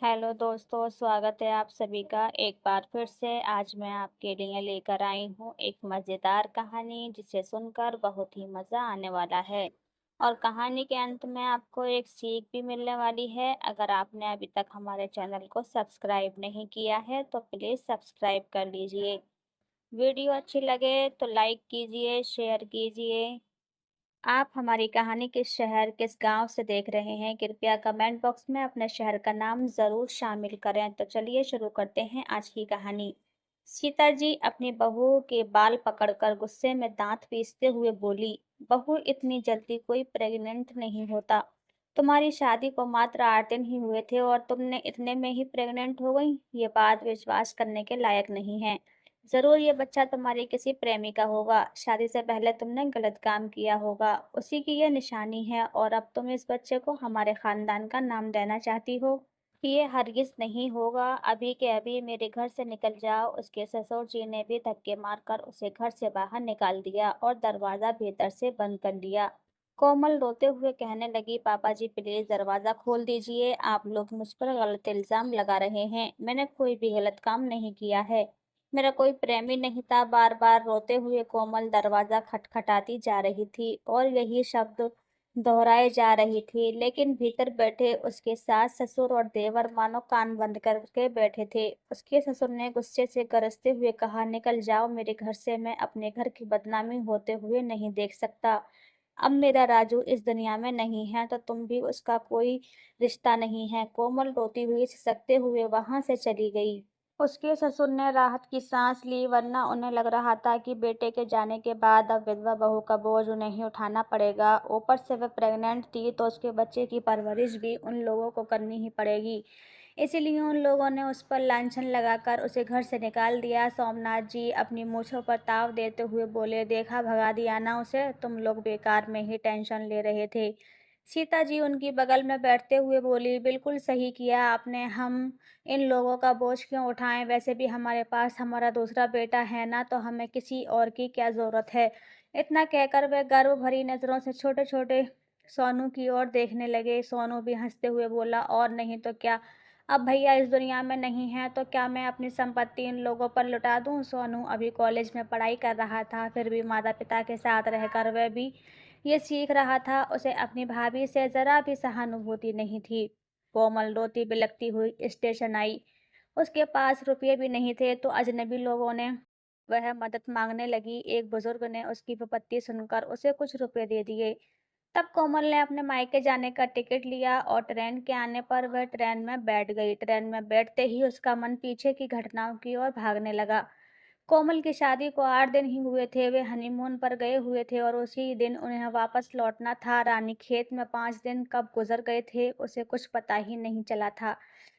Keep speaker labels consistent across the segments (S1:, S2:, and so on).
S1: Hello दोस्तों, स्वागत है आप सभी का एक बार फिर से। आज मैं आपके लिए लेकर आई हूँ एक मज़ेदार कहानी जिसे सुनकर बहुत ही मज़ा आने वाला है। और कहानी के अंत में आपको एक सीख भी मिलने वाली है। अगर आपने अभी तक हमारे चैनल को सब्सक्राइब नहीं किया है तो प्लीज़ सब्सक्राइब कर लीजिए। वीडियो अच्छी लगे तो लाइक कीजिए, शेयर कीजिए। आप हमारी कहानी किस शहर, किस गांव से देख रहे हैं? कृपया कमेंट बॉक्स में अपने शहर का नाम ज़रूर शामिल करें। तो चलिए शुरू करते हैं आज की कहानी। सीता जी अपनी बहू के बाल पकड़कर गुस्से में दांत पीसते हुए बोली, बहू इतनी जल्दी कोई प्रेग्नेंट नहीं होता। तुम्हारी शादी को मात्र 8 दिन ही हुए थे और तुमने इतने में ही प्रेग्नेंट हो गई। ये बात विश्वास करने के लायक नहीं है। ज़रूर ये बच्चा तुम्हारी किसी प्रेमी का होगा। शादी से पहले तुमने गलत काम किया होगा। उसी की ये निशानी है और अब तुम इस बच्चे को हमारे खानदान का नाम देना चाहती हो। ये हरगिज़ नहीं होगा। अभी के अभी मेरे घर से निकल जाओ। उसके ससुर जी ने भी धक्के मारकर उसे घर से बाहर निकाल दिया और दरवाज़ा भीतर से बंद कर लिया। कोमल रोते हुए कहने लगी, पापा जी प्लीज़ दरवाज़ा खोल दीजिए। आप लोग मुझ पर गलत इल्ज़ाम लगा रहे हैं। मैंने कोई भी गलत काम नहीं किया है। मेरा कोई प्रेमी नहीं था। बार-बार रोते हुए कोमल दरवाज़ा खटखटाती जा रही थी और यही शब्द दोहराए जा रही थी, लेकिन भीतर बैठे उसके सास-ससुर और देवर मानो कान बंद करके बैठे थे। उसके ससुर ने गुस्से से गरजते हुए कहा, निकल जाओ मेरे घर से। मैं अपने घर की बदनामी होते हुए नहीं देख सकता। अब मेरा राजू इस दुनिया में नहीं है तो तुम भी उसका कोई रिश्ता नहीं है। कोमल रोती हुई सिसकते हुए वहां से चली गई। उसके ससुर ने राहत की सांस ली, वरना उन्हें लग रहा था कि बेटे के जाने के बाद अब विधवा बहू का बोझ उन्हें ही उठाना पड़ेगा। ऊपर से वह प्रेग्नेंट थी तो उसके बच्चे की परवरिश भी उन लोगों को करनी ही पड़ेगी। इसीलिए उन लोगों ने उस पर लांछन लगाकर उसे घर से निकाल दिया। सोमनाथ जी अपनी मूछों पर ताव देते हुए बोले, देखा भगा दिया ना उसे। तुम लोग बेकार में ही टेंशन ले रहे थे। सीता जी उनकी बगल में बैठते हुए बोली, बिल्कुल सही किया आपने। हम इन लोगों का बोझ क्यों उठाएं? वैसे भी हमारे पास हमारा दूसरा बेटा है ना, तो हमें किसी और की क्या जरूरत है? इतना कहकर वे गर्व भरी नजरों से छोटे छोटे सोनू की ओर देखने लगे। सोनू भी हंसते हुए बोला, और नहीं तो क्या। अब भैया इस दुनिया में नहीं है तो क्या मैं अपनी संपत्ति इन लोगों पर लुटा दूं? सोनू अभी कॉलेज में पढ़ाई कर रहा था, फिर भी माता पिता के साथ रहकर वह भी ये सीख रहा था। उसे अपनी भाभी से जरा भी सहानुभूति नहीं थी। कोमल रोती बिलखती हुई स्टेशन आई। उसके पास रुपये भी नहीं थे तो अजनबी लोगों ने वह मदद मांगने लगी। एक बुजुर्ग ने उसकी विपत्ति सुनकर उसे कुछ रुपए दे दिए। तब कोमल ने अपने मायके जाने का टिकट लिया और ट्रेन के आने पर वह ट्रेन में बैठ गई। ट्रेन में बैठते ही उसका मन पीछे की घटनाओं की ओर भागने लगा। कोमल की शादी को 8 दिन ही हुए थे। वे हनीमून पर गए हुए थे और उसी दिन उन्हें वापस लौटना था। रानीखेत में 5 दिन कब गुजर गए थे उसे कुछ पता ही नहीं चला था।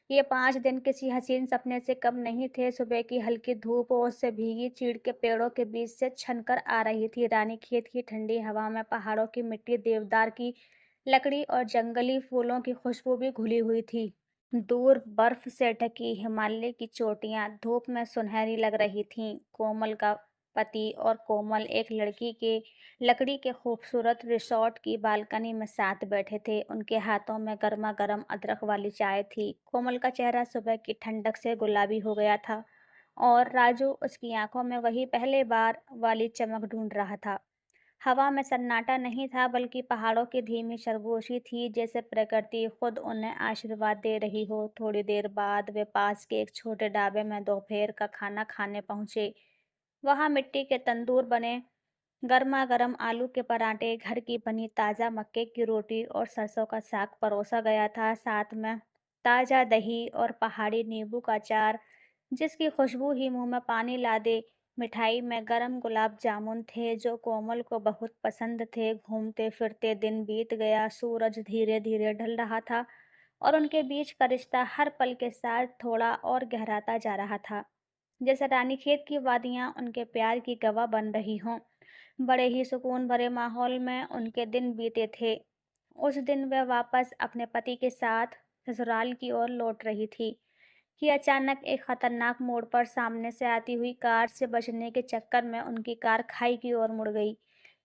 S1: ये 5 दिन किसी हसीन सपने से कम नहीं थे। सुबह की हल्की धूप ओस से भीगी चीड़ के पेड़ों के बीच से छनकर आ रही थी। रानीखेत की ठंडी हवा में पहाड़ों की मिट्टी, देवदार की लकड़ी और जंगली फूलों की खुशबू भी घुली हुई थी। दूर बर्फ से ढकी हिमालय की चोटियां धूप में सुनहरी लग रही थीं। कोमल का पति और कोमल एक लड़की के लकड़ी के खूबसूरत रिसॉर्ट की बालकनी में साथ बैठे थे। उनके हाथों में गर्मा गर्म अदरक वाली चाय थी। कोमल का चेहरा सुबह की ठंडक से गुलाबी हो गया था और राजू उसकी आंखों में वही पहले बार वाली चमक ढूंढ रहा था। हवा में सन्नाटा नहीं था, बल्कि पहाड़ों की धीमी सरगोशी थी, जैसे प्रकृति खुद उन्हें आशीर्वाद दे रही हो। थोड़ी देर बाद वे पास के एक छोटे ढाबे में दोपहर का खाना खाने पहुंचे। वहां मिट्टी के तंदूर बने, गर्मा गर्म आलू के पराठे, घर की बनी ताज़ा मक्के की रोटी और सरसों का साग परोसा गया था। साथ में ताज़ा दही और पहाड़ी नींबू का अचार, जिसकी खुशबू ही मुंह में पानी ला दे। मिठाई में गरम गुलाब जामुन थे जो कोमल को बहुत पसंद थे। घूमते फिरते दिन बीत गया। सूरज धीरे धीरे ढल रहा था और उनके बीच का रिश्ता हर पल के साथ थोड़ा और गहराता जा रहा था, जैसे रानीखेत की वादियां उनके प्यार की गवाह बन रही हों। बड़े ही सुकून भरे माहौल में उनके दिन बीते थे। उस दिन वह वापस अपने पति के साथ ससुराल की ओर लौट रही थी कि अचानक एक खतरनाक मोड़ पर सामने से आती हुई कार से बचने के चक्कर में उनकी कार खाई की ओर मुड़ गई।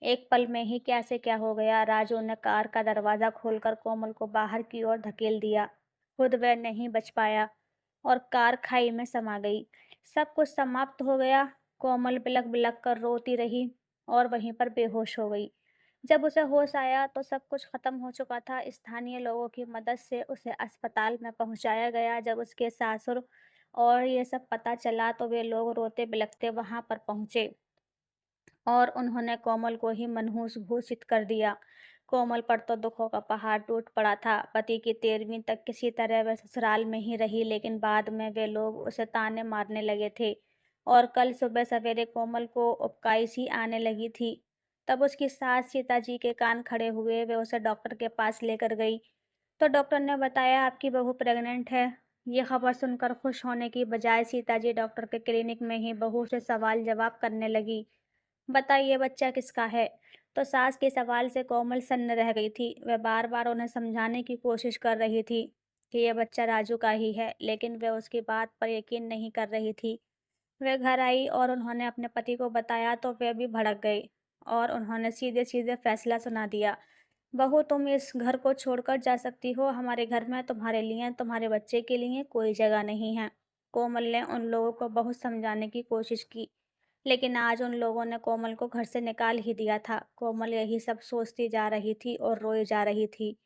S1: एक पल में ही क्या से क्या हो गया। राजू ने कार का दरवाजा खोलकर कोमल को बाहर की ओर धकेल दिया। खुद वह नहीं बच पाया और कार खाई में समा गई। सब कुछ समाप्त हो गया। कोमल बिलख-बिलख कर रोती रही और वहीं पर बेहोश हो गई। जब उसे होश आया तो सब कुछ खत्म हो चुका था। स्थानीय लोगों की मदद से उसे अस्पताल में पहुंचाया गया। जब उसके सासुर और ये सब पता चला तो वे लोग रोते-बिलखते वहां पर पहुंचे और उन्होंने कोमल को ही मनहूस घोषित कर दिया। कोमल पर तो दुखों का पहाड़ टूट पड़ा था। पति की 13वीं तक किसी तरह वह ससुराल में ही रही, लेकिन बाद में वे लोग उसे ताने मारने लगे थे और कल सुबह सवेरे कोमल को उबकाई सी आने लगी थी। तब उसकी सास सीता जी के कान खड़े हुए। वे उसे डॉक्टर के पास लेकर गई तो डॉक्टर ने बताया आपकी बहू प्रेग्नेंट है। ये खबर सुनकर खुश होने की बजाय सीता जी डॉक्टर के क्लिनिक में ही बहू से सवाल जवाब करने लगी। बताइए बच्चा किसका है? तो सास के सवाल से कोमल सन्न रह गई थी। वह बार-बार उन्हें समझाने की कोशिश कर रही थी कि ये बच्चा राजू का ही है, लेकिन वह उसकी बात पर यकीन नहीं कर रही थी। वह घर आई और उन्होंने अपने पति को बताया तो वे भी भड़क गए और उन्होंने सीधे-सीधे फैसला सुना दिया। बहू तुम इस घर को छोड़कर जा सकती हो। हमारे घर में तुम्हारे लिए, तुम्हारे बच्चे के लिए कोई जगह नहीं है। कोमल ने उन लोगों को बहुत समझाने की कोशिश की, लेकिन आज उन लोगों ने कोमल को घर से निकाल ही दिया था। कोमल यही सब सोचती जा रही थी और रोई जा रही थी।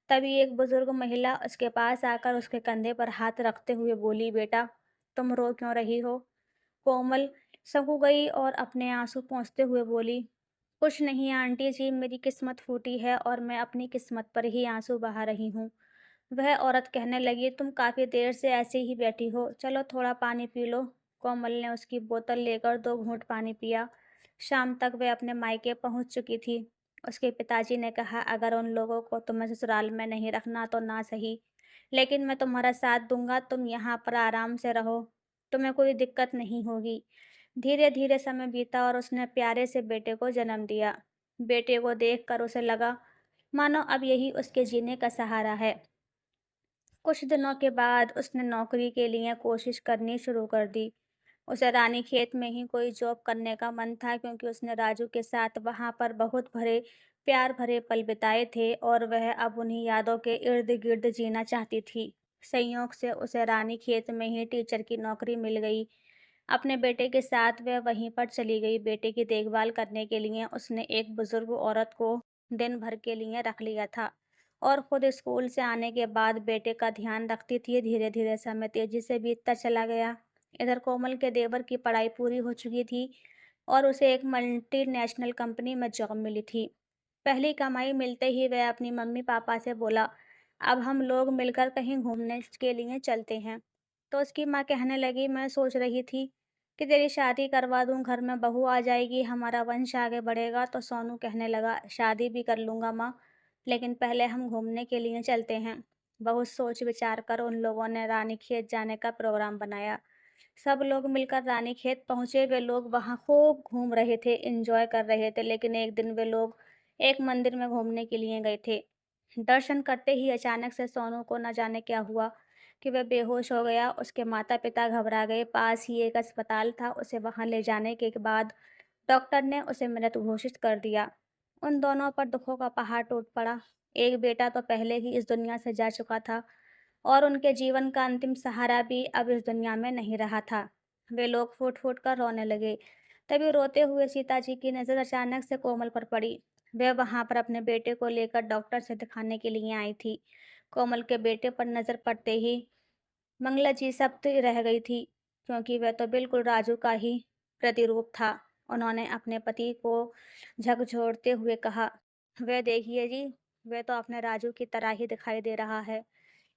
S1: तभी एक बुजुर्ग महिला उसके पास आकर उसके कंधे पर हाथ रखते हुए बोली, बेटा तुम रो क्यों रही हो? कोमल सकू गई और अपने आंसू पोंछते हुए बोली, कुछ नहीं आंटी जी, मेरी किस्मत फूटी है और मैं अपनी किस्मत पर ही आंसू बहा रही हूँ। वह औरत कहने लगी, तुम काफ़ी देर से ऐसे ही बैठी हो, चलो थोड़ा पानी पी लो। कोमल ने उसकी बोतल लेकर 2 घूंट पानी पिया। शाम तक वह अपने मायके पहुंच चुकी थी। उसके पिताजी ने कहा, अगर उन लोगों को तुम्हें ससुराल में नहीं रखना तो ना सही, लेकिन मैं तुम्हारा साथ दूंगा, तुम यहाँ पर आराम से रहो, तुम्हें कोई दिक्कत नहीं होगी। धीरे-धीरे समय बीता और उसने प्यारे से बेटे को जन्म दिया। बेटे को देखकर उसे लगा मानो अब यही उसके जीने का सहारा है। कुछ दिनों के बाद उसने नौकरी के लिए कोशिश करनी शुरू कर दी। उसे रानीखेत में ही कोई जॉब करने का मन था क्योंकि उसने राजू के साथ वहाँ पर बहुत प्यार भरे पल बिताए थे और वह अब उन्हीं यादों के इर्द-गिर्द जीना चाहती थी। संयोग से उसे रानीखेत में ही टीचर की नौकरी मिल गई। अपने बेटे के साथ वह वहीं पर चली गई। बेटे की देखभाल करने के लिए उसने एक बुजुर्ग औरत को दिन भर के लिए रख लिया था और खुद स्कूल से आने के बाद बेटे का ध्यान रखती थी। धीरे-धीरे समय तेजी से बीतता चला गया। इधर कोमल के देवर की पढ़ाई पूरी हो चुकी थी और उसे एक मल्टीनेशनल कंपनी में जॉब मिली थी। पहली कमाई मिलते ही वह अपनी मम्मी-पापा से बोला, अब हम लोग मिलकर कहीं घूमने के लिए चलते हैं। तो उसकी माँ कहने लगी, मैं सोच रही थी कि तेरी शादी करवा दूँ, घर में बहू आ जाएगी, हमारा वंश आगे बढ़ेगा। तो सोनू कहने लगा, शादी भी कर लूँगा माँ, लेकिन पहले हम घूमने के लिए चलते हैं। बहुत सोच विचार कर उन लोगों ने रानीखेत जाने का प्रोग्राम बनाया। सब लोग मिलकर रानीखेत पहुंचे। वे लोग वहां खूब घूम रहे थे, एंजॉय कर रहे थे, लेकिन एक दिन वे लोग एक मंदिर में घूमने के लिए गए थे। दर्शन करते ही अचानक से सोनू को न जाने क्या हुआ कि वह बेहोश हो गया। उसके माता पिता घबरा गए। पास ही एक अस्पताल था, उसे वहां ले जाने के बाद डॉक्टर ने उसे मृत घोषित कर दिया। उन दोनों पर दुखों का पहाड़ टूट पड़ा। एक बेटा तो पहले ही इस दुनिया से जा चुका था और उनके जीवन का अंतिम सहारा भी अब इस दुनिया में नहीं रहा था। वे लोग फूट-फूट कर रोने लगे। तभी रोते हुए सीता जी की नज़र अचानक से कोमल पर पड़ी। वह वहाँ पर अपने बेटे को लेकर डॉक्टर से दिखाने के लिए आई थी। कोमल के बेटे पर नज़र पड़ते ही मंगला जी शब्द रह गई थी, क्योंकि वह तो बिल्कुल राजू का ही प्रतिरूप था। उन्होंने अपने पति को झकझोरते हुए कहा, वह देखिए जी, वह तो अपने राजू की तरह ही दिखाई दे रहा है।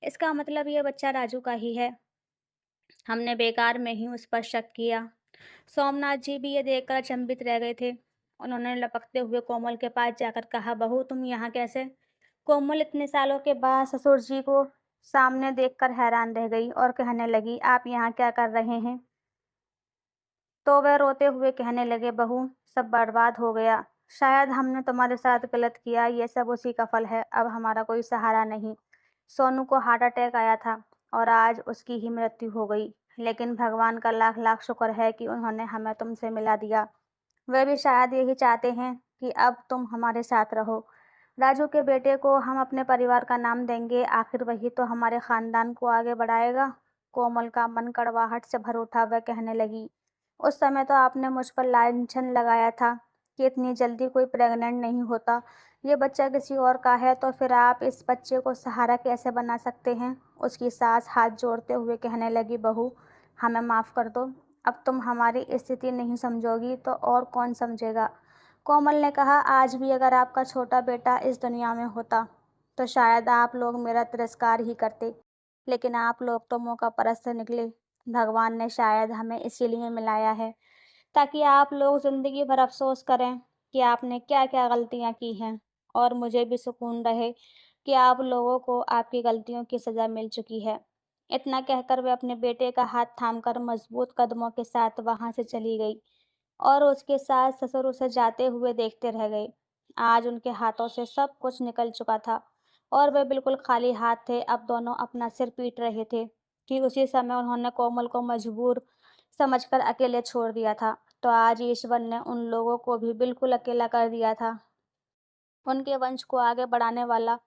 S1: इसका मतलब ये बच्चा राजू का ही है। हमने बेकार में ही उस पर शक किया। सोमनाथ जी भी ये देखकर अचंभित रह गए थे। उन्होंने लपकते हुए कोमल के पास जाकर कहा, बहू तुम यहाँ कैसे? कोमल इतने सालों के बाद ससुर जी को सामने देखकर हैरान रह गई और कहने लगी, आप यहाँ क्या कर रहे हैं? तो वह रोते हुए कहने लगे, बहू सब बर्बाद हो गया। शायद हमने तुम्हारे साथ गलत किया, ये सब उसी का फल है। अब हमारा कोई सहारा नहीं। सोनू को हार्ट अटैक आया था और आज उसकी ही मृत्यु हो गई। लेकिन भगवान का लाख लाख शुक्र है कि उन्होंने हमें तुमसे मिला दिया। वे भी शायद यही चाहते हैं कि अब तुम हमारे साथ रहो। राजू के बेटे को हम अपने परिवार का नाम देंगे, आखिर वही तो हमारे खानदान को आगे बढ़ाएगा। कोमल का मन कड़वाहट से भर उठा। वह कहने लगी, उस समय तो आपने मुझ पर लांछन लगाया था कि इतनी जल्दी कोई प्रेग्नेंट नहीं होता। ये बच्चा किसी और का है तो फिर आप इस बच्चे को सहारा कैसे बना सकते हैं? उसकी सास हाथ जोड़ते हुए कहने लगी, बहू, हमें माफ़ कर दो। अब तुम हमारी स्थिति नहीं समझोगी तो और कौन समझेगा? कोमल ने कहा, आज भी अगर आपका छोटा बेटा इस दुनिया में होता तो शायद आप लोग मेरा तिरस्कार ही करते, लेकिन आप लोग तो मौका परस्त निकले। भगवान ने शायद हमें इसीलिए मिलाया है ताकि आप लोग जिंदगी भर अफसोस करें कि आपने क्या क्या गलतियां की हैं, और मुझे भी सुकून रहे कि आप लोगों को आपकी गलतियों की सज़ा मिल चुकी है। इतना कहकर वह अपने बेटे का हाथ थामकर मजबूत कदमों के साथ वहां से चली गई, और उसके सास-ससुर उसे जाते हुए देखते रह गए। आज उनके हाथों से सब कुछ निकल चुका था और वे बिल्कुल खाली हाथ थे। अब दोनों अपना सिर पीट रहे थे कि उसी समय उन्होंने कोमल को मजबूर समझकर अकेले छोड़ दिया था, तो आज ईश्वर ने उन लोगों को भी बिल्कुल अकेला कर दिया था। उनके वंश को आगे बढ़ाने वाला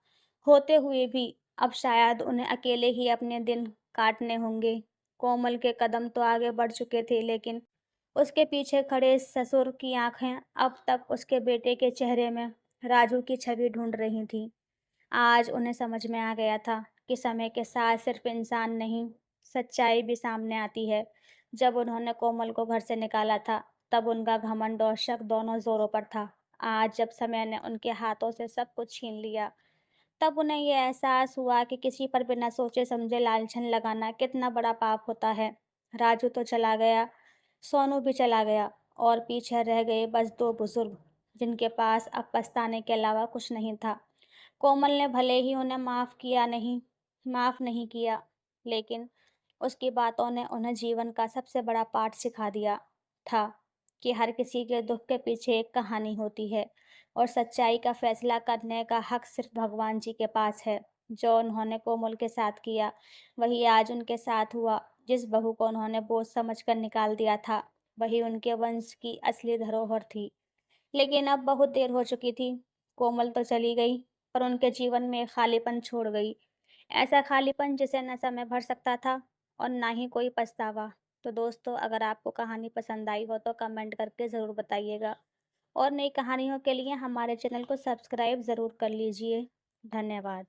S1: होते हुए भी अब शायद उन्हें अकेले ही अपने दिन काटने होंगे। कोमल के कदम तो आगे बढ़ चुके थे, लेकिन उसके पीछे खड़े ससुर की आंखें अब तक उसके बेटे के चेहरे में राजू की छवि ढूंढ रही थीं। आज उन्हें समझ में आ गया था कि समय के साथ सिर्फ इंसान नहीं, सच्चाई भी सामने आती है। जब उन्होंने कोमल को घर से निकाला था, तब उनका घमंड और शक दोनों जोरों पर था। आज जब समय ने उनके हाथों से सब कुछ छीन लिया, तब उन्हें ये एहसास हुआ कि किसी पर बिना सोचे समझे लांछन लगाना कितना बड़ा पाप होता है। राजू तो चला गया, सोनू भी चला गया, और पीछे रह गए बस दो बुजुर्ग, जिनके पास अब पछताने के अलावा कुछ नहीं था। कोमल ने भले ही उन्हें माफ़ नहीं किया, लेकिन उसकी बातों ने उन्हें जीवन का सबसे बड़ा पाठ सिखा दिया था कि हर किसी के दुख के पीछे एक कहानी होती है, और सच्चाई का फैसला करने का हक सिर्फ भगवान जी के पास है। जो उन्होंने कोमल के साथ किया, वही आज उनके साथ हुआ। जिस बहू को उन्होंने बोझ समझकर निकाल दिया था, वही उनके वंश की असली धरोहर थी। लेकिन अब बहुत देर हो चुकी थी। कोमल तो चली गई, पर उनके जीवन में एक खालीपन छोड़ गई। ऐसा खालीपन जिसे न समय भर सकता था और ना ही कोई पछतावा। तो दोस्तों, अगर आपको कहानी पसंद आई हो तो कमेंट करके ज़रूर बताइएगा, और नई कहानियों के लिए हमारे चैनल को सब्सक्राइब ज़रूर कर लीजिए। धन्यवाद।